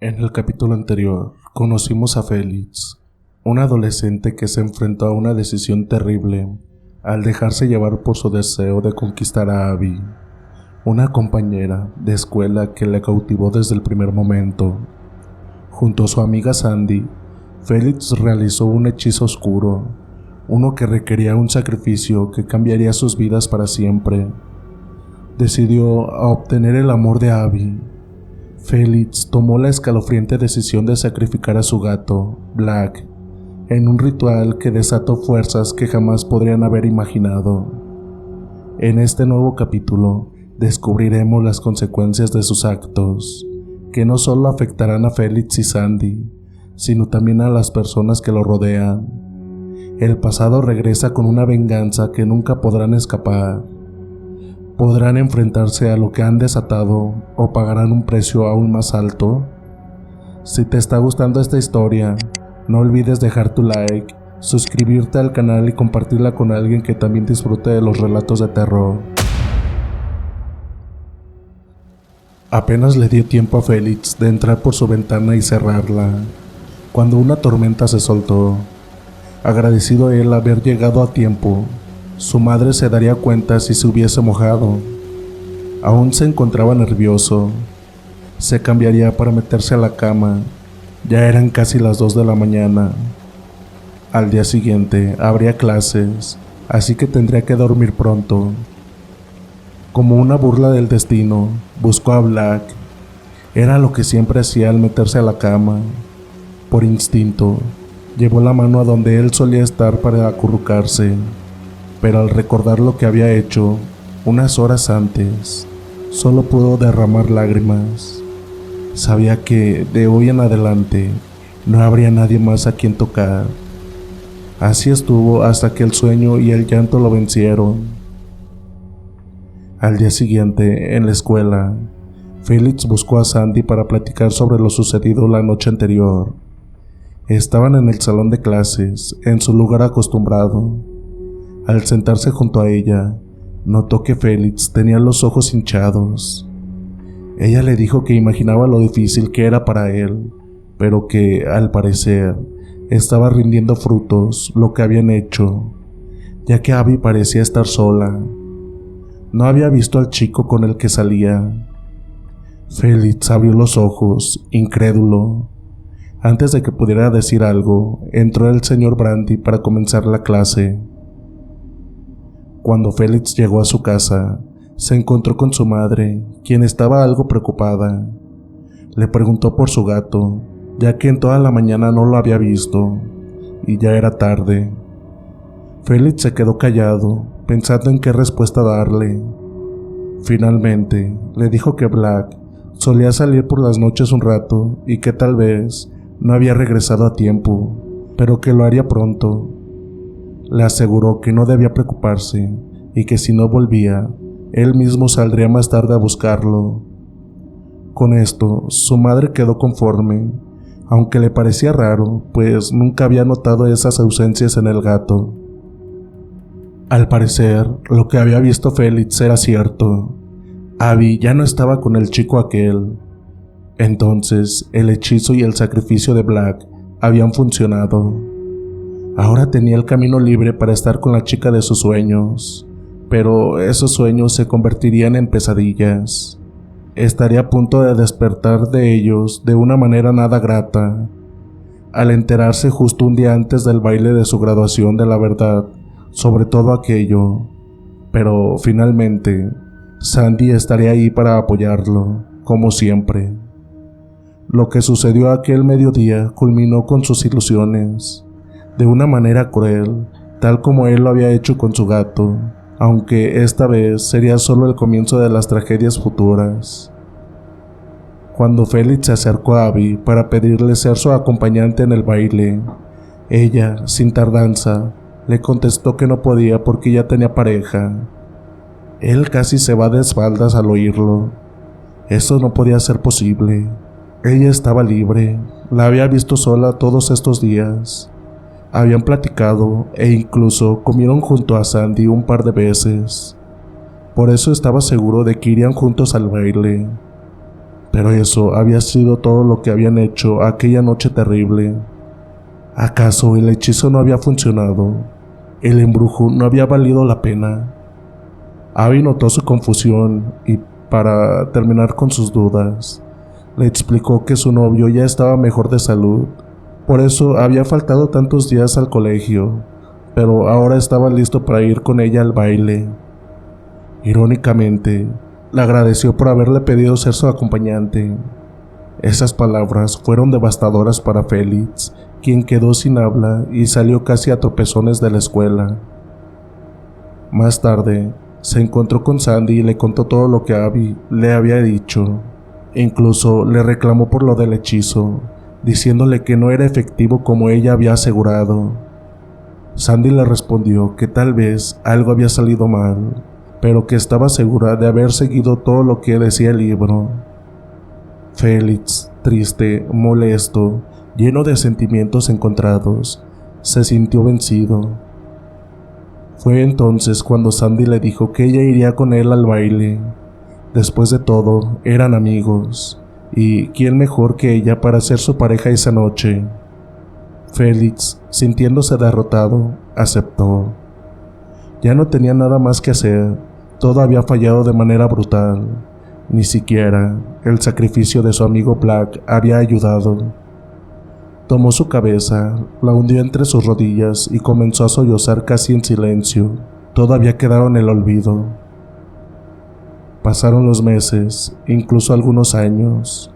En el capítulo anterior, conocimos a Félix, un adolescente que se enfrentó a una decisión terrible al dejarse llevar por su deseo de conquistar a Abby, una compañera de escuela que le cautivó desde el primer momento. Junto a su amiga Sandy, Félix realizó un hechizo oscuro, uno que requería un sacrificio que cambiaría sus vidas para siempre. Decidió obtener el amor de Abby. Félix tomó la escalofriante decisión de sacrificar a su gato, Black, en un ritual que desató fuerzas que jamás podrían haber imaginado. En este nuevo capítulo, descubriremos las consecuencias de sus actos, que no solo afectarán a Félix y Sandy, sino también a las personas que lo rodean. El pasado regresa con una venganza que nunca podrán escapar. ¿Podrán enfrentarse a lo que han desatado o pagarán un precio aún más alto? Si te está gustando esta historia, no olvides dejar tu like, suscribirte al canal y compartirla con alguien que también disfrute de los relatos de terror. Apenas le dio tiempo a Félix de entrar por su ventana y cerrarla, cuando una tormenta se soltó. Agradecido él haber llegado a tiempo, su madre se daría cuenta si se hubiese mojado. Aún se encontraba nervioso. Se cambiaría para meterse a la cama. Ya eran casi las 2 de la mañana. Al día siguiente habría clases, así que tendría que dormir pronto. Como una burla del destino, buscó a Black. Era lo que siempre hacía al meterse a la cama. Por instinto, llevó la mano a donde él solía estar para acurrucarse. Pero al recordar lo que había hecho unas horas antes, solo pudo derramar lágrimas. Sabía que de hoy en adelante no habría nadie más a quien tocar. Así estuvo hasta que el sueño y el llanto lo vencieron. Al día siguiente, en la escuela, Félix buscó a Sandy para platicar sobre lo sucedido la noche anterior. Estaban en el salón de clases, en su lugar acostumbrado. Al sentarse junto a ella, notó que Félix tenía los ojos hinchados. Ella le dijo que imaginaba lo difícil que era para él, pero que, al parecer, estaba rindiendo frutos lo que habían hecho, ya que Abby parecía estar sola. No había visto al chico con el que salía. Félix abrió los ojos, incrédulo. Antes de que pudiera decir algo, entró el señor Brandy para comenzar la clase. Cuando Félix llegó a su casa, se encontró con su madre, quien estaba algo preocupada. Le preguntó por su gato, ya que en toda la mañana no lo había visto, y ya era tarde. Félix se quedó callado, pensando en qué respuesta darle. Finalmente, le dijo que Black solía salir por las noches un rato y que tal vez no había regresado a tiempo, pero que lo haría pronto. Le aseguró que no debía preocuparse y que si no volvía, él mismo saldría más tarde a buscarlo. Con esto, su madre quedó conforme, aunque le parecía raro, pues nunca había notado esas ausencias en el gato. Al parecer, lo que había visto Félix era cierto. Abby ya no estaba con el chico aquel. Entonces, el hechizo y el sacrificio de Black habían funcionado. Ahora tenía el camino libre para estar con la chica de sus sueños, pero esos sueños se convertirían en pesadillas. Estaría a punto de despertar de ellos de una manera nada grata, al enterarse justo un día antes del baile de su graduación de la verdad sobre todo aquello. Pero finalmente, Sandy estaría ahí para apoyarlo, como siempre. Lo que sucedió aquel mediodía culminó con sus ilusiones. De una manera cruel, tal como él lo había hecho con su gato, aunque esta vez sería solo el comienzo de las tragedias futuras. Cuando Félix se acercó a Abby para pedirle ser su acompañante en el baile, ella, sin tardanza, le contestó que no podía porque ya tenía pareja. Él casi se va de espaldas al oírlo. Eso no podía ser posible. Ella estaba libre, la había visto sola todos estos días. Habían platicado e incluso comieron junto a Sandy un par de veces. Por eso estaba seguro de que irían juntos al baile. Pero eso había sido todo lo que habían hecho aquella noche terrible. ¿Acaso el hechizo no había funcionado? ¿El embrujo no había valido la pena? Abby notó su confusión y, para terminar con sus dudas, le explicó que su novio ya estaba mejor de salud. Por eso había faltado tantos días al colegio, pero ahora estaba listo para ir con ella al baile. Irónicamente, le agradeció por haberle pedido ser su acompañante. Esas palabras fueron devastadoras para Félix, quien quedó sin habla y salió casi a tropezones de la escuela. Más tarde, se encontró con Sandy y le contó todo lo que Abby le había dicho. Incluso le reclamó por lo del hechizo, diciéndole que no era efectivo como ella había asegurado. Sandy le respondió que tal vez algo había salido mal, pero que estaba segura de haber seguido todo lo que decía el libro. Félix, triste, molesto, lleno de sentimientos encontrados, se sintió vencido. Fue entonces cuando Sandy le dijo que ella iría con él al baile. Después de todo, eran amigos, y ¿quién mejor que ella para ser su pareja esa noche? Félix, sintiéndose derrotado, aceptó. Ya no tenía nada más que hacer, todo había fallado de manera brutal. Ni siquiera el sacrificio de su amigo Black había ayudado. Tomó su cabeza, la hundió entre sus rodillas y comenzó a sollozar casi en silencio. Todo había quedado en el olvido. Pasaron los meses, incluso algunos años.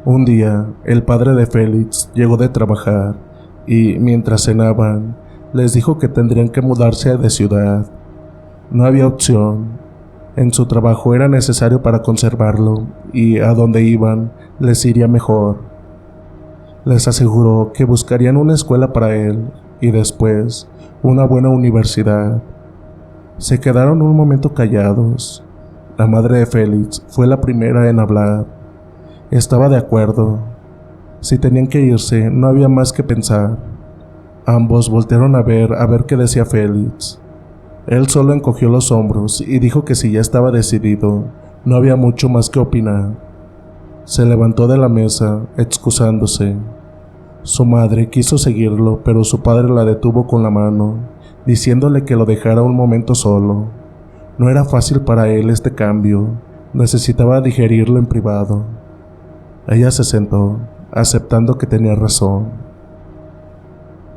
Un día, el padre de Félix llegó de trabajar y, mientras cenaban, les dijo que tendrían que mudarse de ciudad. No había opción. En su trabajo era necesario para conservarlo y a donde iban les iría mejor. Les aseguró que buscarían una escuela para él y después una buena universidad. Se quedaron un momento callados. La madre de Félix fue la primera en hablar. Estaba de acuerdo. Si tenían que irse, no había más que pensar. Ambos voltearon a ver qué decía Félix. Él solo encogió los hombros y dijo que si ya estaba decidido, no había mucho más que opinar. Se levantó de la mesa, excusándose. Su madre quiso seguirlo, pero su padre la detuvo con la mano, diciéndole que lo dejara un momento solo. No era fácil para él este cambio, necesitaba digerirlo en privado. Ella se sentó, aceptando que tenía razón.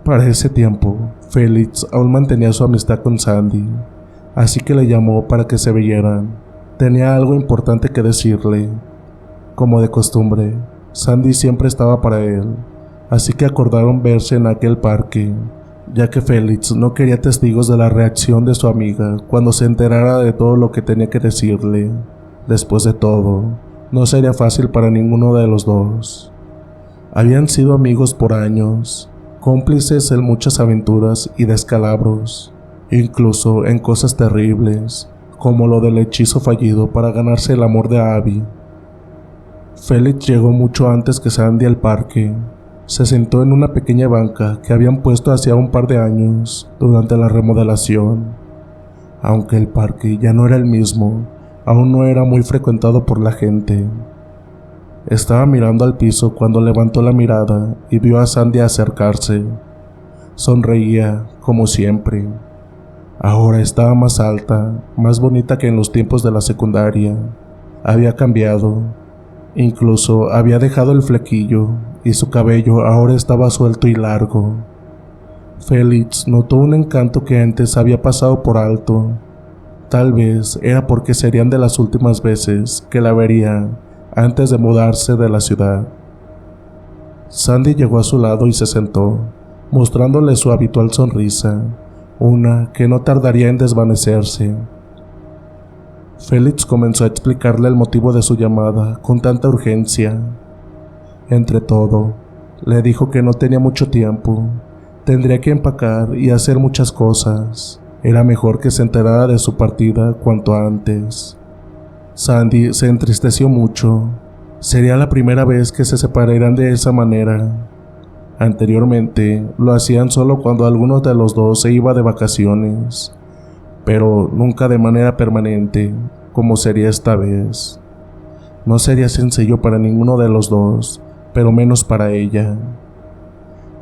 Para ese tiempo, Félix aún mantenía su amistad con Sandy, así que le llamó para que se vieran. Tenía algo importante que decirle. Como de costumbre, Sandy siempre estaba para él, así que acordaron verse en aquel parque, ya que Félix no quería testigos de la reacción de su amiga cuando se enterara de todo lo que tenía que decirle. Después de todo, no sería fácil para ninguno de los dos. Habían sido amigos por años, cómplices en muchas aventuras y descalabros, incluso en cosas terribles, como lo del hechizo fallido para ganarse el amor de Abby. Félix llegó mucho antes que Sandy al parque. Se sentó en una pequeña banca que habían puesto hacía un par de años durante la remodelación. Aunque el parque ya no era el mismo, aún no era muy frecuentado por la gente. Estaba mirando al piso cuando levantó la mirada y vio a Sandy acercarse. Sonreía, como siempre. Ahora estaba más alta, más bonita que en los tiempos de la secundaria. Había cambiado. Incluso había dejado el flequillo y su cabello ahora estaba suelto y largo. Félix notó un encanto que antes había pasado por alto. Tal vez era porque serían de las últimas veces que la vería antes de mudarse de la ciudad. Sandy llegó a su lado y se sentó, mostrándole su habitual sonrisa, una que no tardaría en desvanecerse. Félix comenzó a explicarle el motivo de su llamada con tanta urgencia. Entre todo, le dijo que no tenía mucho tiempo, tendría que empacar y hacer muchas cosas. Era mejor que se enterara de su partida cuanto antes. Sandy se entristeció mucho. Sería la primera vez que se separaran de esa manera. Anteriormente, lo hacían solo cuando alguno de los dos se iba de vacaciones, pero nunca de manera permanente, como sería esta vez. No sería sencillo para ninguno de los dos, pero menos para ella.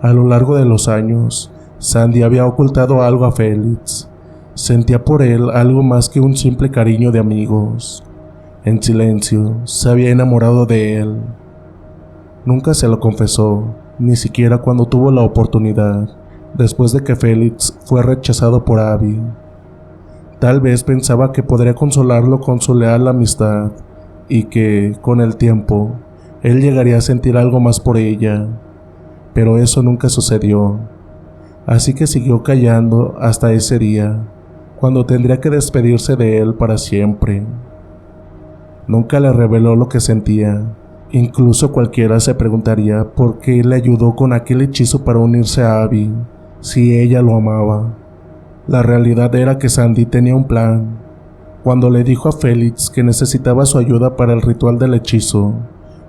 A lo largo de los años, Sandy había ocultado algo a Félix. Sentía por él algo más que un simple cariño de amigos. En silencio, se había enamorado de él. Nunca se lo confesó, ni siquiera cuando tuvo la oportunidad, después de que Félix fue rechazado por Abby. Tal vez pensaba que podría consolarlo con su leal amistad y que, con el tiempo, él llegaría a sentir algo más por ella. Pero eso nunca sucedió. Así que siguió callando hasta ese día, cuando tendría que despedirse de él para siempre. Nunca le reveló lo que sentía. Incluso cualquiera se preguntaría por qué le ayudó con aquel hechizo para unirse a Abby, si ella lo amaba. La realidad era que Sandy tenía un plan. Cuando le dijo a Félix que necesitaba su ayuda para el ritual del hechizo,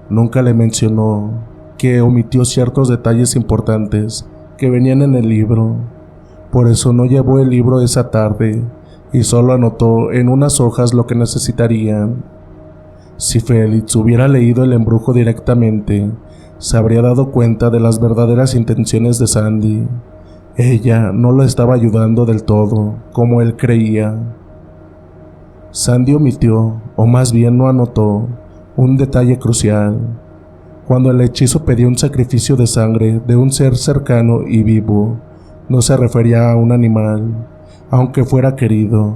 nunca le mencionó que omitió ciertos detalles importantes que venían en el libro. Por eso no llevó el libro esa tarde y solo anotó en unas hojas lo que necesitarían. Si Félix hubiera leído el embrujo directamente, se habría dado cuenta de las verdaderas intenciones de Sandy. Ella no lo estaba ayudando del todo, como él creía. Sandy omitió, o más bien no anotó, un detalle crucial. Cuando el hechizo pedía un sacrificio de sangre de un ser cercano y vivo, no se refería a un animal, aunque fuera querido.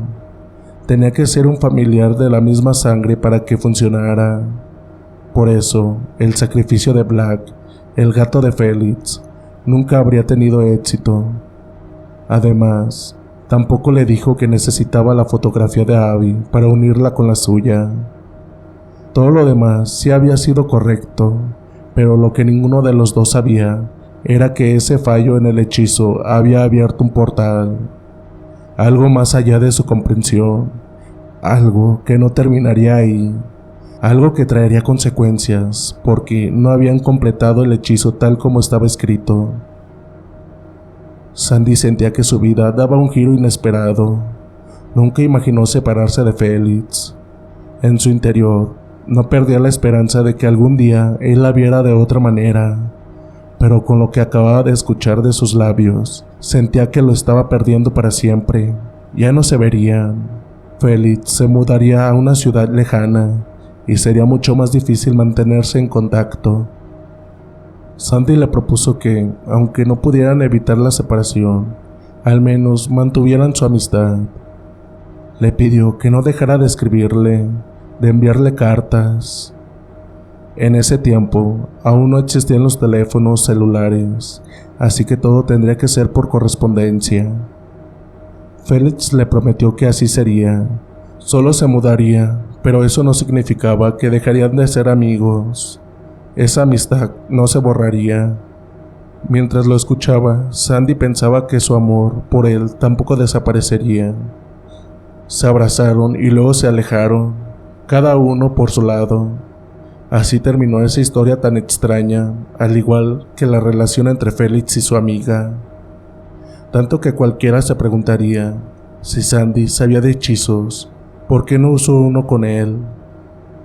Tenía que ser un familiar de la misma sangre para que funcionara. Por eso, el sacrificio de Black, el gato de Félix, nunca habría tenido éxito. Además, tampoco le dijo que necesitaba la fotografía de Abby para unirla con la suya. Todo lo demás sí había sido correcto, pero lo que ninguno de los dos sabía era que ese fallo en el hechizo había abierto un portal. Algo más allá de su comprensión, algo que no terminaría ahí, algo que traería consecuencias porque no habían completado el hechizo tal como estaba escrito. Sandy sentía que su vida daba un giro inesperado. Nunca imaginó separarse de Félix. En su interior, no perdía la esperanza de que algún día él la viera de otra manera, pero con lo que acababa de escuchar de sus labios, sentía que lo estaba perdiendo para siempre. Ya no se verían. Félix se mudaría a una ciudad lejana y sería mucho más difícil mantenerse en contacto. Sandy le propuso que, aunque no pudieran evitar la separación, al menos mantuvieran su amistad. Le pidió que no dejara de escribirle, de enviarle cartas. En ese tiempo, aún no existían los teléfonos celulares, así que todo tendría que ser por correspondencia. Félix le prometió que así sería. Solo se mudaría, pero eso no significaba que dejarían de ser amigos. Esa amistad no se borraría. Mientras lo escuchaba, Sandy pensaba que su amor por él tampoco desaparecería. Se abrazaron y luego se alejaron, cada uno por su lado. Así terminó esa historia tan extraña, al igual que la relación entre Félix y su amiga. Tanto que cualquiera se preguntaría, si Sandy sabía de hechizos, ¿por qué no usó uno con él?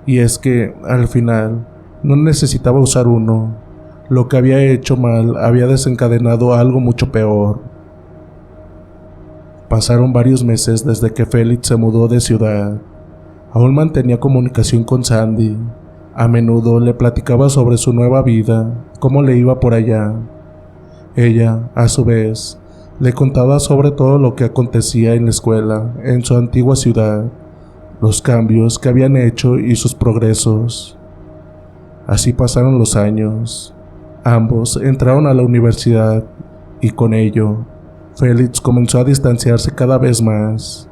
Y es que, al final, no necesitaba usar uno. Lo que había hecho mal había desencadenado algo mucho peor. Pasaron varios meses desde que Félix se mudó de ciudad. Aún mantenía comunicación con Sandy. A menudo le platicaba sobre su nueva vida, cómo le iba por allá. Ella, a su vez, le contaba sobre todo lo que acontecía en la escuela, en su antigua ciudad, los cambios que habían hecho y sus progresos. Así pasaron los años. Ambos entraron a la universidad y con ello, Félix comenzó a distanciarse cada vez más.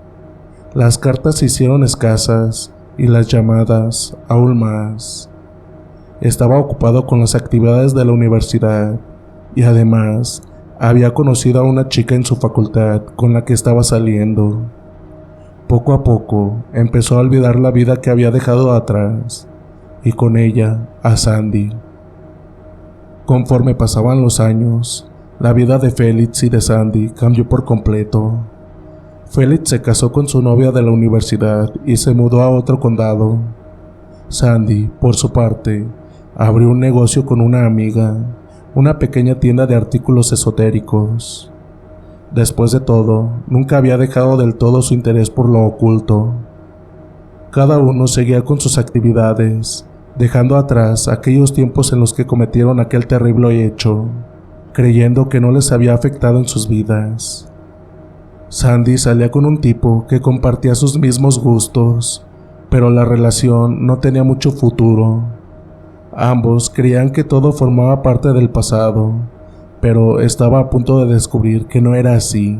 Las cartas se hicieron escasas y las llamadas aún más. Estaba ocupado con las actividades de la universidad y además había conocido a una chica en su facultad con la que estaba saliendo. Poco a poco empezó a olvidar la vida que había dejado atrás y con ella a Sandy. Conforme pasaban los años, la vida de Félix y de Sandy cambió por completo. Félix se casó con su novia de la universidad y se mudó a otro condado. Sandy, por su parte, abrió un negocio con una amiga, una pequeña tienda de artículos esotéricos. Después de todo, nunca había dejado del todo su interés por lo oculto. Cada uno seguía con sus actividades, dejando atrás aquellos tiempos en los que cometieron aquel terrible hecho, creyendo que no les había afectado en sus vidas. Sandy salía con un tipo que compartía sus mismos gustos, pero la relación no tenía mucho futuro. Ambos creían que todo formaba parte del pasado, pero estaba a punto de descubrir que no era así.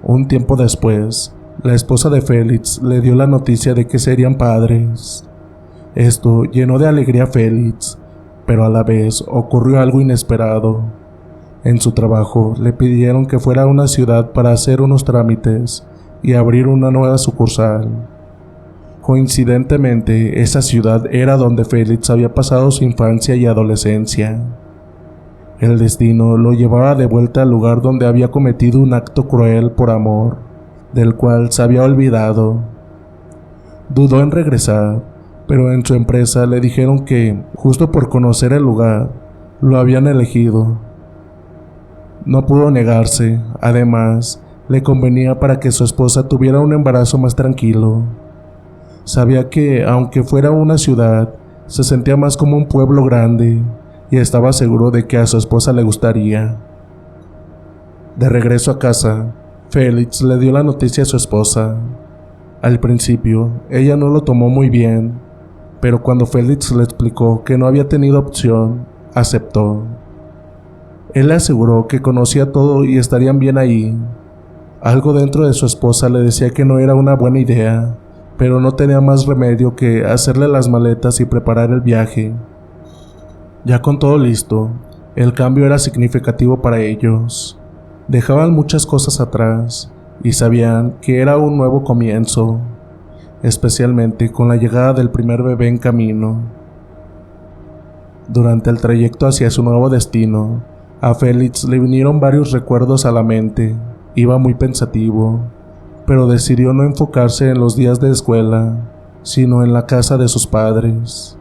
Un tiempo después, la esposa de Félix le dio la noticia de que serían padres. Esto llenó de alegría a Félix, pero a la vez ocurrió algo inesperado. En su trabajo le pidieron que fuera a una ciudad para hacer unos trámites y abrir una nueva sucursal. Coincidentemente, esa ciudad era donde Félix había pasado su infancia y adolescencia. El destino lo llevaba de vuelta al lugar donde había cometido un acto cruel por amor, del cual se había olvidado. Dudó en regresar, pero en su empresa le dijeron que, justo por conocer el lugar, lo habían elegido. No pudo negarse, además, le convenía para que su esposa tuviera un embarazo más tranquilo. Sabía que, aunque fuera una ciudad, se sentía más como un pueblo grande, y estaba seguro de que a su esposa le gustaría. De regreso a casa, Félix le dio la noticia a su esposa. Al principio, ella no lo tomó muy bien, pero cuando Félix le explicó que no había tenido opción, aceptó. Él le aseguró que conocía todo y estarían bien ahí. Algo dentro de su esposa le decía que no era una buena idea, pero no tenía más remedio que hacerle las maletas y preparar el viaje. Ya con todo listo, el cambio era significativo para ellos. Dejaban muchas cosas atrás y sabían que era un nuevo comienzo, especialmente con la llegada del primer bebé en camino. Durante el trayecto hacia su nuevo destino, a Félix le vinieron varios recuerdos a la mente. Iba muy pensativo, pero decidió no enfocarse en los días de escuela, sino en la casa de sus padres.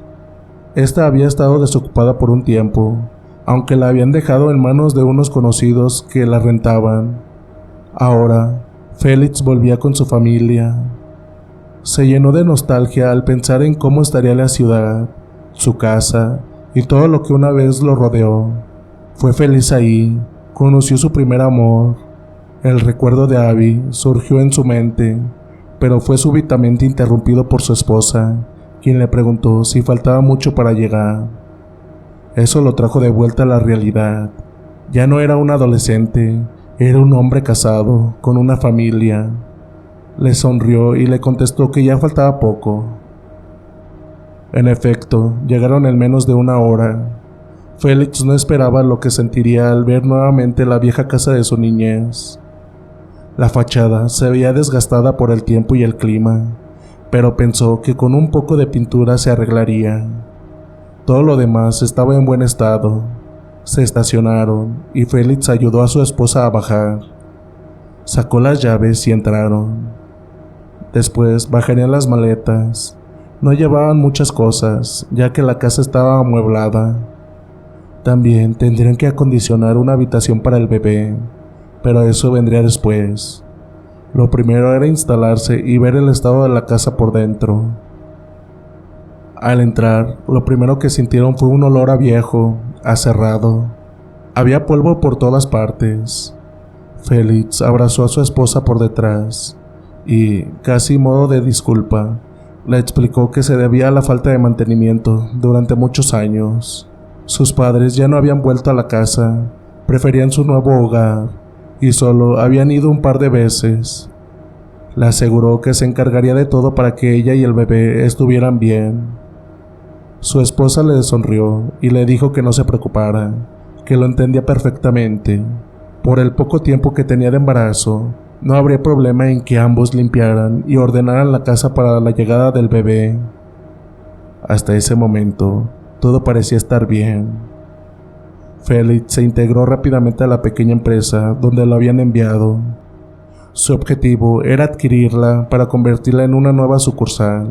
Esta había estado desocupada por un tiempo, aunque la habían dejado en manos de unos conocidos que la rentaban. Ahora, Félix volvía con su familia. Se llenó de nostalgia al pensar en cómo estaría la ciudad, su casa y todo lo que una vez lo rodeó. Fue feliz ahí, conoció su primer amor. El recuerdo de Abby surgió en su mente, pero fue súbitamente interrumpido por su esposa, quien le preguntó si faltaba mucho para llegar. Eso lo trajo de vuelta a la realidad. Ya no era un adolescente, era un hombre casado, con una familia. Le sonrió y le contestó que ya faltaba poco. En efecto, llegaron en menos de una hora. Félix no esperaba lo que sentiría al ver nuevamente la vieja casa de su niñez. La fachada se veía desgastada por el tiempo y el clima, pero pensó que con un poco de pintura se arreglaría. Todo lo demás estaba en buen estado. Se estacionaron y Félix ayudó a su esposa a bajar. Sacó las llaves y entraron. Después bajarían las maletas. No llevaban muchas cosas, ya que la casa estaba amueblada. También tendrían que acondicionar una habitación para el bebé, pero eso vendría después. Lo primero era instalarse y ver el estado de la casa por dentro. Al entrar, lo primero que sintieron fue un olor a viejo, a cerrado. Había polvo por todas partes. Félix abrazó a su esposa por detrás y, casi modo de disculpa, le explicó que se debía a la falta de mantenimiento durante muchos años. Sus padres ya no habían vuelto a la casa, preferían su nuevo hogar y solo habían ido un par de veces. Le aseguró que se encargaría de todo para que ella y el bebé estuvieran bien. Su esposa le sonrió y le dijo que no se preocupara, que lo entendía perfectamente. Por el poco tiempo que tenía de embarazo, no habría problema en que ambos limpiaran y ordenaran la casa para la llegada del bebé. Hasta ese momento, todo parecía estar bien. Félix se integró rápidamente a la pequeña empresa donde lo habían enviado. Su objetivo era adquirirla para convertirla en una nueva sucursal.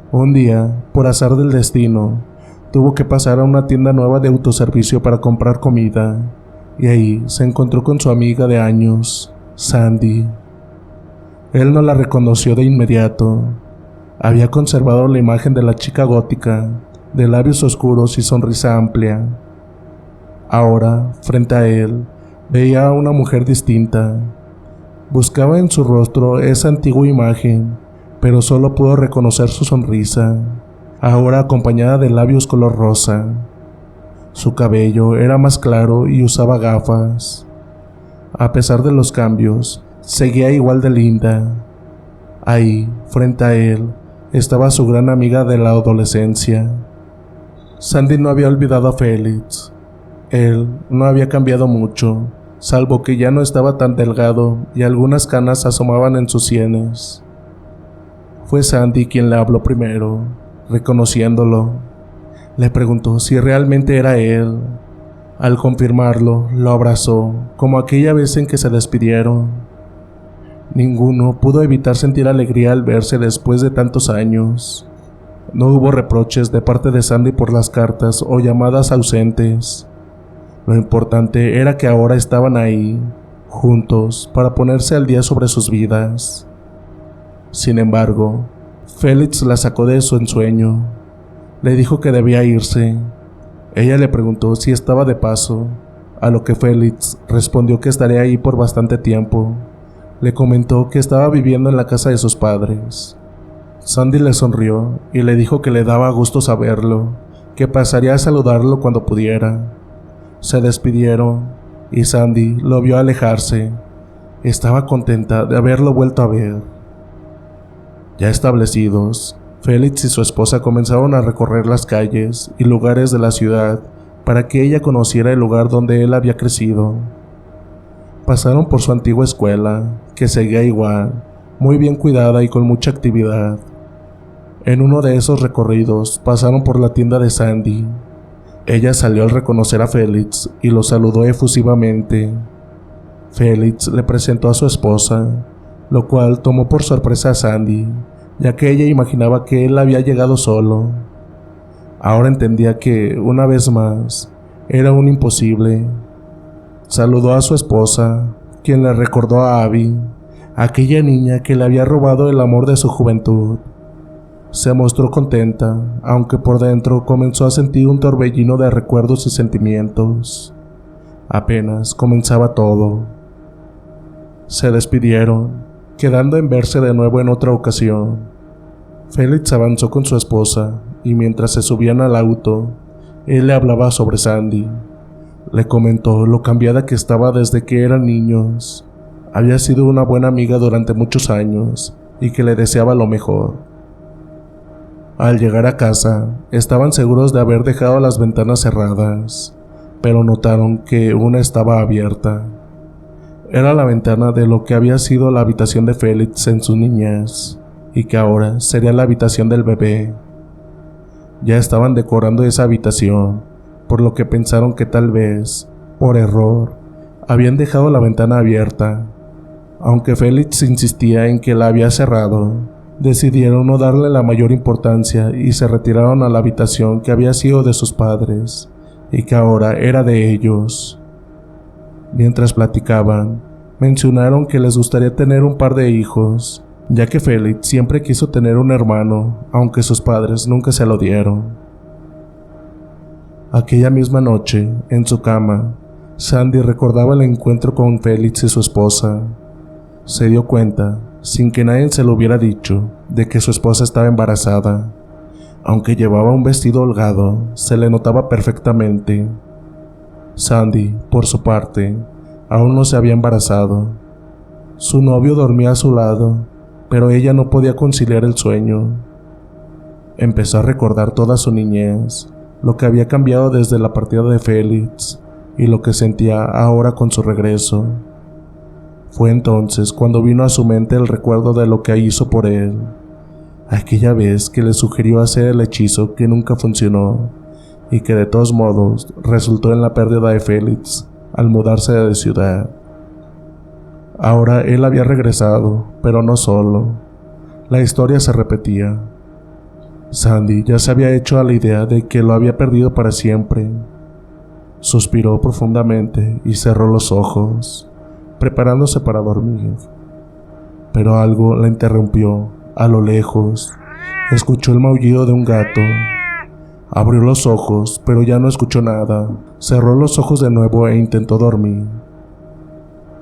Un día, por azar del destino, tuvo que pasar a una tienda nueva de autoservicio para comprar comida, y ahí se encontró con su amiga de años, Sandy. Él no la reconoció de inmediato. Había conservado la imagen de la chica gótica, de labios oscuros y sonrisa amplia. Ahora, frente a él, veía a una mujer distinta. Buscaba en su rostro esa antigua imagen, pero solo pudo reconocer su sonrisa, ahora acompañada de labios color rosa. Su cabello era más claro y usaba gafas. A pesar de los cambios, seguía igual de linda. Ahí, frente a él, estaba su gran amiga de la adolescencia. Sandy no había olvidado a Félix. Él no había cambiado mucho, salvo que ya no estaba tan delgado y algunas canas asomaban en sus sienes. Fue Sandy quien le habló primero, reconociéndolo. Le preguntó si realmente era él. Al confirmarlo, lo abrazó, como aquella vez en que se despidieron. Ninguno pudo evitar sentir alegría al verse después de tantos años. No hubo reproches de parte de Sandy por las cartas o llamadas ausentes. Lo importante era que ahora estaban ahí, juntos, para ponerse al día sobre sus vidas. Sin embargo, Félix la sacó de su ensueño. Le dijo que debía irse. Ella le preguntó si estaba de paso, a lo que Félix respondió que estaría ahí por bastante tiempo. Le comentó que estaba viviendo en la casa de sus padres. Sandy le sonrió y le dijo que le daba gusto saberlo, que pasaría a saludarlo cuando pudiera. Se despidieron y Sandy lo vio alejarse. Estaba contenta de haberlo vuelto a ver. Ya establecidos, Félix y su esposa comenzaron a recorrer las calles y lugares de la ciudad para que ella conociera el lugar donde él había crecido. Pasaron por su antigua escuela, que seguía igual, muy bien cuidada y con mucha actividad. En uno de esos recorridos pasaron por la tienda de Sandy. Ella salió al reconocer a Félix y lo saludó efusivamente. Félix le presentó a su esposa, lo cual tomó por sorpresa a Sandy, ya que ella imaginaba que él había llegado solo. Ahora entendía que, una vez más, era un imposible. Saludó a su esposa, quien le recordó a Abby, aquella niña que le había robado el amor de su juventud. Se mostró contenta, aunque por dentro comenzó a sentir un torbellino de recuerdos y sentimientos. Apenas comenzaba todo. Se despidieron, quedando en verse de nuevo en otra ocasión. Félix avanzó con su esposa, y mientras se subían al auto, él le hablaba sobre Sandy. Le comentó lo cambiada que estaba desde que eran niños. Había sido una buena amiga durante muchos años, y que le deseaba lo mejor. Al llegar a casa, estaban seguros de haber dejado las ventanas cerradas, pero notaron que una estaba abierta. Era la ventana de lo que había sido la habitación de Félix en su niñez, y que ahora sería la habitación del bebé. Ya estaban decorando esa habitación, por lo que pensaron que tal vez, por error, habían dejado la ventana abierta. Aunque Félix insistía en que la había cerrado, decidieron no darle la mayor importancia y se retiraron a la habitación que había sido de sus padres y que ahora era de ellos. Mientras platicaban, mencionaron que les gustaría tener un par de hijos, ya que Félix siempre quiso tener un hermano, aunque sus padres nunca se lo dieron. Aquella misma noche, en su cama, Sandy recordaba el encuentro con Félix y su esposa. Se dio cuenta, sin que nadie se lo hubiera dicho, de que su esposa estaba embarazada. Aunque llevaba un vestido holgado, se le notaba perfectamente. Sandy, por su parte, aún no se había embarazado. Su novio dormía a su lado, pero ella no podía conciliar el sueño. Empezó a recordar toda su niñez, lo que había cambiado desde la partida de Félix y lo que sentía ahora con su regreso. Fue entonces cuando vino a su mente el recuerdo de lo que hizo por él, aquella vez que le sugirió hacer el hechizo que nunca funcionó y que de todos modos resultó en la pérdida de Félix al mudarse de ciudad. Ahora él había regresado, pero no solo. La historia se repetía. Sandy ya se había hecho a la idea de que lo había perdido para siempre. Suspiró profundamente y cerró los ojos, preparándose para dormir. Pero algo la interrumpió. A lo lejos, escuchó el maullido de un gato. Abrió los ojos, pero ya no escuchó nada. Cerró los ojos de nuevo e intentó dormir.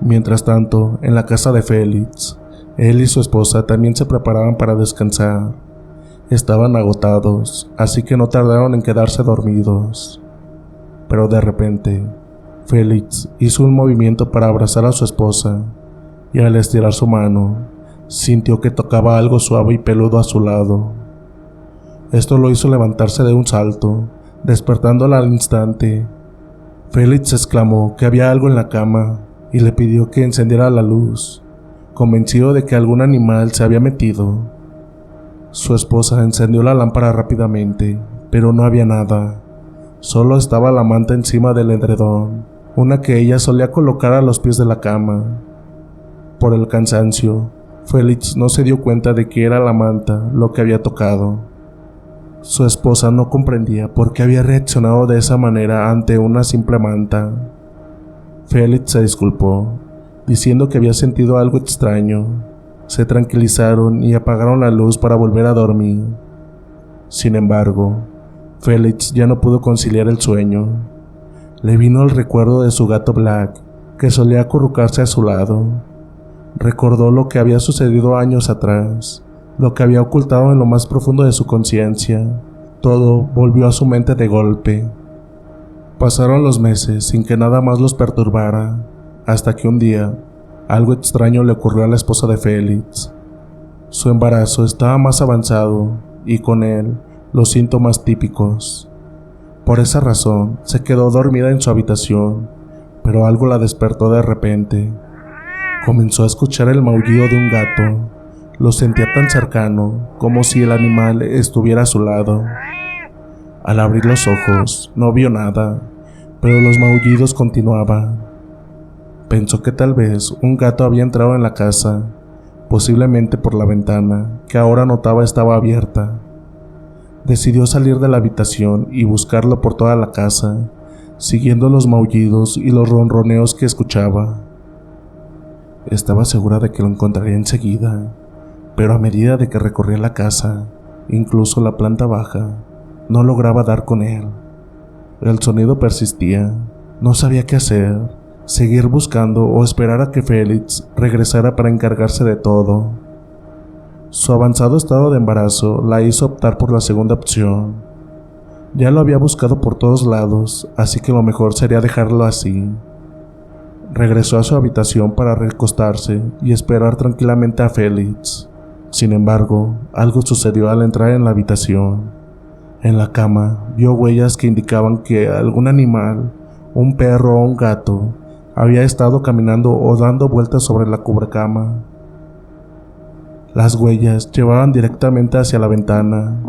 Mientras tanto, en la casa de Félix, él y su esposa también se preparaban para descansar. Estaban agotados, así que no tardaron en quedarse dormidos. Pero de repente, Félix hizo un movimiento para abrazar a su esposa, y al estirar su mano, sintió que tocaba algo suave y peludo a su lado. Esto lo hizo levantarse de un salto, despertándola al instante. Félix exclamó que había algo en la cama y le pidió que encendiera la luz, convencido de que algún animal se había metido. Su esposa encendió la lámpara rápidamente, pero no había nada. Solo estaba la manta encima del edredón, una que ella solía colocar a los pies de la cama. Por el cansancio, Félix no se dio cuenta de que era la manta lo que había tocado. Su esposa no comprendía por qué había reaccionado de esa manera ante una simple manta. Félix se disculpó, diciendo que había sentido algo extraño. Se tranquilizaron y apagaron la luz para volver a dormir. Sin embargo, Félix ya no pudo conciliar el sueño. Le vino el recuerdo de su gato Black, que solía acurrucarse a su lado. Recordó lo que había sucedido años atrás, lo que había ocultado en lo más profundo de su conciencia. Todo volvió a su mente de golpe. Pasaron los meses sin que nada más los perturbara, hasta que un día, algo extraño le ocurrió a la esposa de Félix. Su embarazo estaba más avanzado, y con él, los síntomas típicos. Por esa razón, se quedó dormida en su habitación, pero algo la despertó de repente. Comenzó a escuchar el maullido de un gato. Lo sentía tan cercano, como si el animal estuviera a su lado. Al abrir los ojos, no vio nada, pero los maullidos continuaban. Pensó que tal vez un gato había entrado en la casa, posiblemente por la ventana, que ahora notaba estaba abierta. Decidió salir de la habitación y buscarlo por toda la casa, siguiendo los maullidos y los ronroneos que escuchaba. Estaba segura de que lo encontraría enseguida, pero a medida de que recorría la casa, incluso la planta baja, no lograba dar con él. El sonido persistía. No sabía qué hacer, seguir buscando o esperar a que Félix regresara para encargarse de todo. Su avanzado estado de embarazo la hizo optar por la segunda opción. Ya lo había buscado por todos lados, así que lo mejor sería dejarlo así. Regresó a su habitación para recostarse y esperar tranquilamente a Félix. Sin embargo, algo sucedió al entrar en la habitación. En la cama, vio huellas que indicaban que algún animal, un perro o un gato, había estado caminando o dando vueltas sobre la cubrecama. Las huellas llevaban directamente hacia la ventana,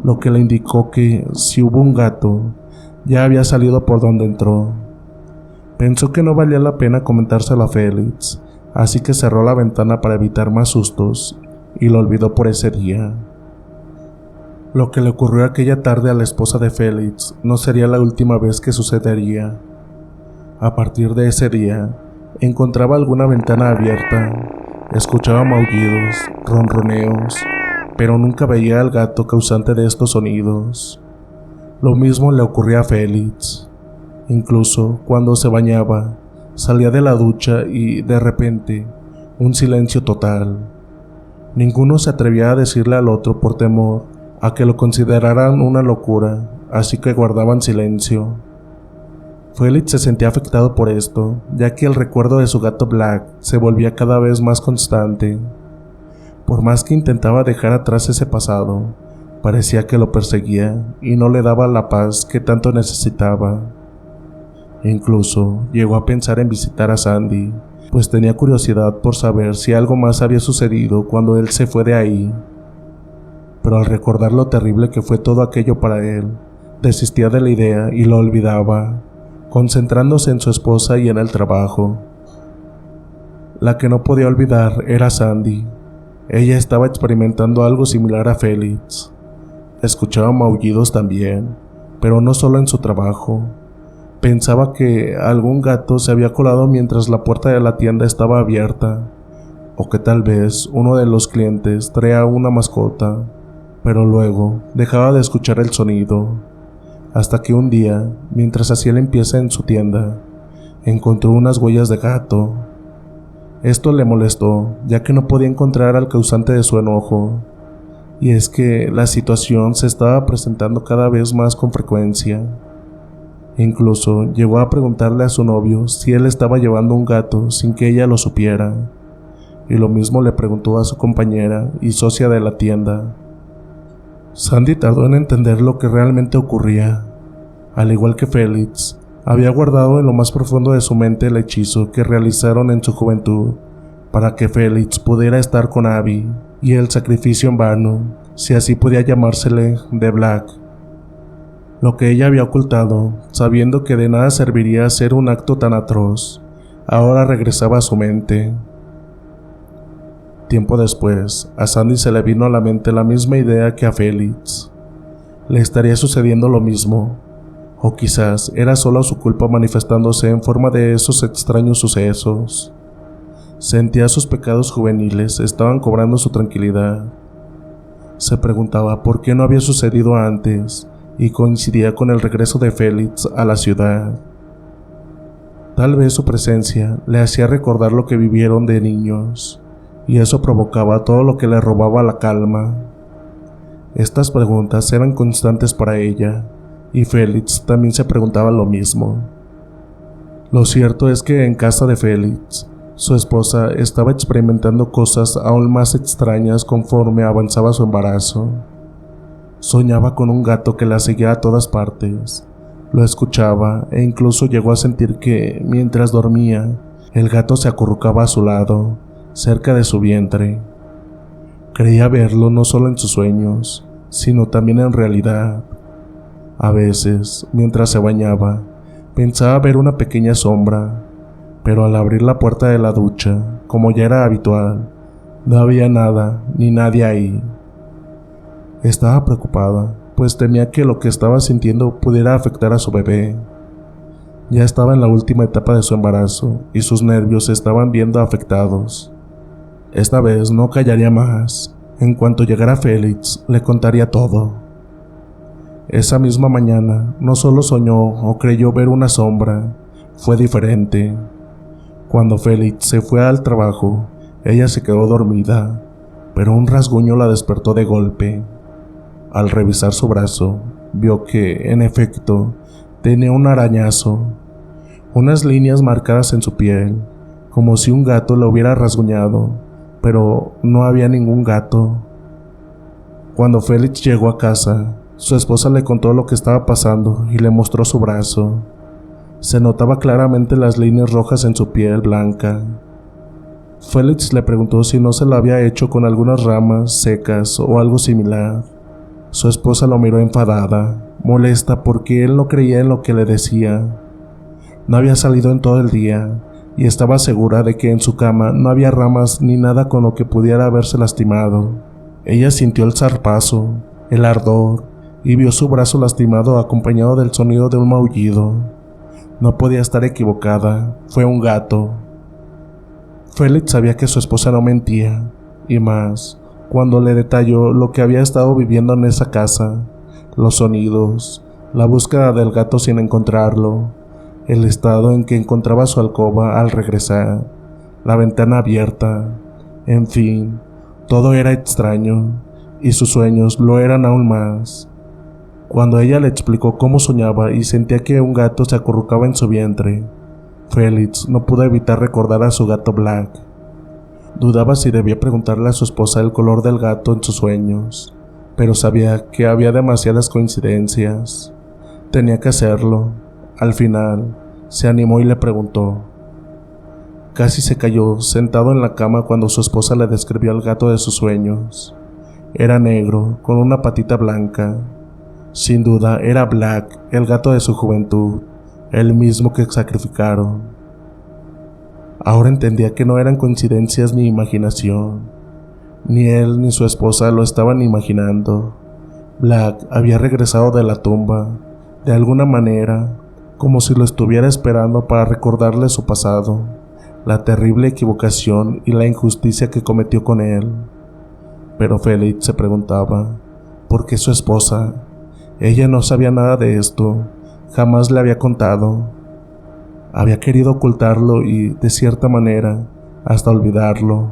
lo que le indicó que, si hubo un gato, ya había salido por donde entró. Pensó que no valía la pena comentárselo a Félix, así que cerró la ventana para evitar más sustos y lo olvidó por ese día. Lo que le ocurrió aquella tarde a la esposa de Félix no sería la última vez que sucedería. A partir de ese día, encontraba alguna ventana abierta, escuchaba maullidos, ronroneos, pero nunca veía al gato causante de estos sonidos. Lo mismo le ocurría a Félix. Incluso cuando se bañaba, salía de la ducha y, de repente, un silencio total. Ninguno se atrevía a decirle al otro por temor a que lo consideraran una locura, así que guardaban silencio. Félix se sentía afectado por esto, ya que el recuerdo de su gato Black se volvía cada vez más constante. Por más que intentaba dejar atrás ese pasado, parecía que lo perseguía y no le daba la paz que tanto necesitaba. Incluso llegó a pensar en visitar a Sandy, pues tenía curiosidad por saber si algo más había sucedido cuando él se fue de ahí. Pero al recordar lo terrible que fue todo aquello para él, desistía de la idea y lo olvidaba, concentrándose en su esposa y en el trabajo. La que no podía olvidar era Sandy. Ella estaba experimentando algo similar a Félix. Escuchaba maullidos también, pero no solo en su trabajo. Pensaba que algún gato se había colado mientras la puerta de la tienda estaba abierta, o que tal vez uno de los clientes traía una mascota, pero luego dejaba de escuchar el sonido, hasta que un día, mientras hacía limpieza en su tienda, encontró unas huellas de gato. Esto le molestó, ya que no podía encontrar al causante de su enojo, y es que la situación se estaba presentando cada vez más con frecuencia. Incluso llegó a preguntarle a su novio si él estaba llevando un gato sin que ella lo supiera, y lo mismo le preguntó a su compañera y socia de la tienda. Sandy tardó en entender lo que realmente ocurría. Al igual que Félix, había guardado en lo más profundo de su mente el hechizo que realizaron en su juventud para que Félix pudiera estar con Abby, y el sacrificio en vano, si así podía llamársele, de Black. Lo que ella había ocultado, sabiendo que de nada serviría hacer un acto tan atroz, ahora regresaba a su mente. Tiempo después, a Sandy se le vino a la mente la misma idea que a Félix. Le estaría sucediendo lo mismo, o quizás era solo su culpa manifestándose en forma de esos extraños sucesos. Sentía sus pecados juveniles estaban cobrando su tranquilidad. Se preguntaba por qué no había sucedido antes, y coincidía con el regreso de Félix a la ciudad. Tal vez su presencia le hacía recordar lo que vivieron de niños, y eso provocaba todo lo que le robaba la calma. Estas preguntas eran constantes para ella, y Félix también se preguntaba lo mismo. Lo cierto es que en casa de Félix, su esposa estaba experimentando cosas aún más extrañas conforme avanzaba su embarazo. Soñaba con un gato que la seguía a todas partes. Lo escuchaba e incluso llegó a sentir que, mientras dormía, el gato se acurrucaba a su lado, cerca de su vientre. Creía verlo no solo en sus sueños, sino también en realidad. A veces, mientras se bañaba, pensaba ver una pequeña sombra, pero al abrir la puerta de la ducha, como ya era habitual, no había nada ni nadie ahí. Estaba preocupada, pues temía que lo que estaba sintiendo pudiera afectar a su bebé. Ya estaba en la última etapa de su embarazo y sus nervios se estaban viendo afectados. Esta vez no callaría más. En cuanto llegara Félix, le contaría todo. Esa misma mañana, no solo soñó o creyó ver una sombra, fue diferente. Cuando Félix se fue al trabajo, ella se quedó dormida, pero un rasguño la despertó de golpe. Al revisar su brazo, vio que, en efecto, tenía un arañazo, unas líneas marcadas en su piel, como si un gato la hubiera rasguñado, pero no había ningún gato. Cuando Félix llegó a casa, su esposa le contó lo que estaba pasando y le mostró su brazo. Se notaba claramente las líneas rojas en su piel blanca. Félix le preguntó si no se lo había hecho con algunas ramas secas o algo similar. Su esposa lo miró enfadada, molesta porque él no creía en lo que le decía. No había salido en todo el día y estaba segura de que en su cama no había ramas ni nada con lo que pudiera haberse lastimado. Ella sintió el zarpazo, el ardor, y vio su brazo lastimado acompañado del sonido de un maullido. No podía estar equivocada, fue un gato. Félix sabía que su esposa no mentía, y más cuando le detalló lo que había estado viviendo en esa casa, los sonidos, la búsqueda del gato sin encontrarlo, el estado en que encontraba su alcoba al regresar, la ventana abierta, en fin, todo era extraño, y sus sueños lo eran aún más. Cuando ella le explicó cómo soñaba y sentía que un gato se acurrucaba en su vientre, Félix no pudo evitar recordar a su gato Black. Dudaba si debía preguntarle a su esposa el color del gato en sus sueños, pero sabía que había demasiadas coincidencias. Tenía que hacerlo. Al final, se animó y le preguntó. Casi se cayó sentado en la cama cuando su esposa le describió al gato de sus sueños. Era negro, con una patita blanca. Sin duda era Black, el gato de su juventud, el mismo que sacrificaron. Ahora entendía que no eran coincidencias ni imaginación. Ni él ni su esposa lo estaban imaginando. Black había regresado de la tumba, de alguna manera, como si lo estuviera esperando para recordarle su pasado, la terrible equivocación y la injusticia que cometió con él. Pero Felix se preguntaba, ¿por qué su esposa? Ella no sabía nada de esto, jamás le había contado. Había querido ocultarlo y, de cierta manera, hasta olvidarlo.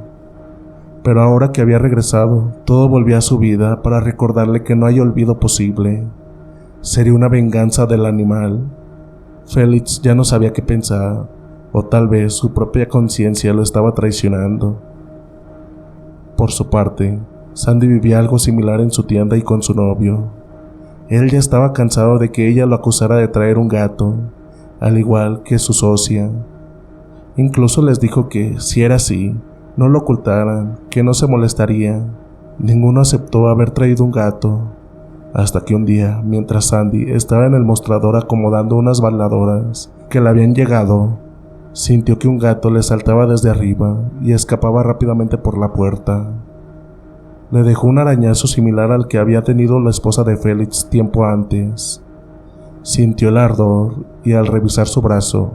Pero ahora que había regresado, todo volvía a su vida para recordarle que no hay olvido posible. Sería una venganza del animal. Felix ya no sabía qué pensar, o tal vez su propia conciencia lo estaba traicionando. Por su parte, Sandy vivía algo similar en su tienda y con su novio. Él ya estaba cansado de que ella lo acusara de traer un gato, al igual que su socia. Incluso les dijo que, si era así, no lo ocultaran, que no se molestaría. Ninguno aceptó haber traído un gato, hasta que un día, mientras Sandy estaba en el mostrador acomodando unas baladoras que le habían llegado, sintió que un gato le saltaba desde arriba y escapaba rápidamente por la puerta. Le dejó un arañazo similar al que había tenido la esposa de Felix tiempo antes. Sintió el ardor y al revisar su brazo,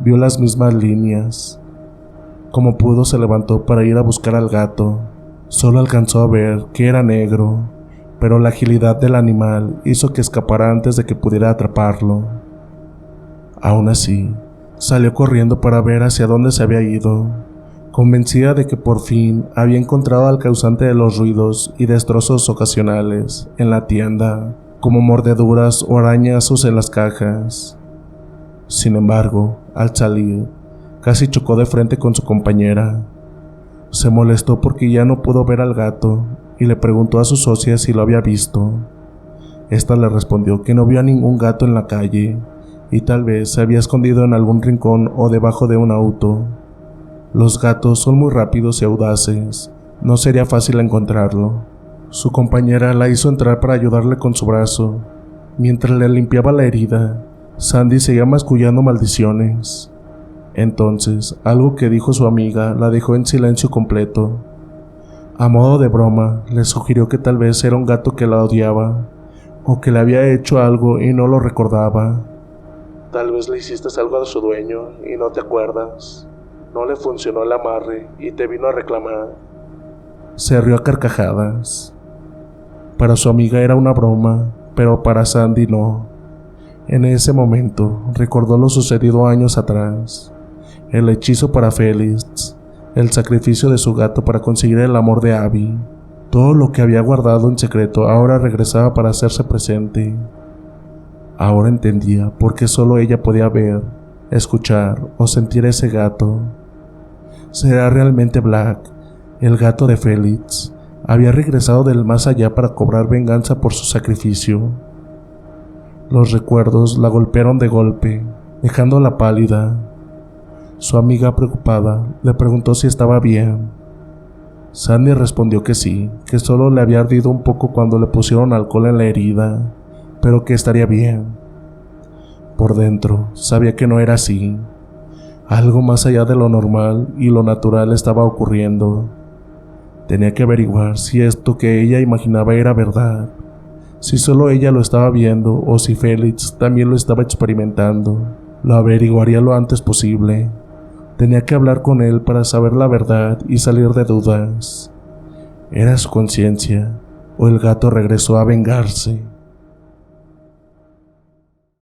vio las mismas líneas. Como pudo, se levantó para ir a buscar al gato. Solo alcanzó a ver que era negro, pero la agilidad del animal hizo que escapara antes de que pudiera atraparlo. Aún así, salió corriendo para ver hacia dónde se había ido, convencida de que por fin había encontrado al causante de los ruidos y destrozos ocasionales en la tienda, como mordeduras o arañazos en las cajas. Sin embargo, al salir, casi chocó de frente con su compañera. Se molestó porque ya no pudo ver al gato y le preguntó a su socia si lo había visto. Esta le respondió que no vio a ningún gato en la calle y tal vez se había escondido en algún rincón o debajo de un auto. Los gatos son muy rápidos y audaces, no sería fácil encontrarlo. Su compañera la hizo entrar para ayudarle con su brazo. Mientras le limpiaba la herida, Sandy seguía mascullando maldiciones. Entonces, algo que dijo su amiga la dejó en silencio completo. A modo de broma, le sugirió que tal vez era un gato que la odiaba, o que le había hecho algo y no lo recordaba. Tal vez le hiciste algo a su dueño y no te acuerdas. No le funcionó el amarre y te vino a reclamar. Se rió a carcajadas. Para su amiga era una broma, pero para Sandy no. En ese momento recordó lo sucedido años atrás. El hechizo para Felix, el sacrificio de su gato para conseguir el amor de Abby. Todo lo que había guardado en secreto ahora regresaba para hacerse presente. Ahora entendía por qué solo ella podía ver, escuchar o sentir a ese gato. ¿Será realmente Black, el gato de Felix? Había regresado del más allá para cobrar venganza por su sacrificio. Los recuerdos la golpearon de golpe, dejándola pálida. Su amiga, preocupada, le preguntó si estaba bien. Sandy respondió que sí, que solo le había ardido un poco cuando le pusieron alcohol en la herida, pero que estaría bien. Por dentro, sabía que no era así. Algo más allá de lo normal y lo natural estaba ocurriendo. Tenía que averiguar si esto que ella imaginaba era verdad, si solo ella lo estaba viendo o si Felix también lo estaba experimentando. Lo averiguaría lo antes posible. Tenía que hablar con él para saber la verdad y salir de dudas. ¿Era su conciencia o el gato regresó a vengarse?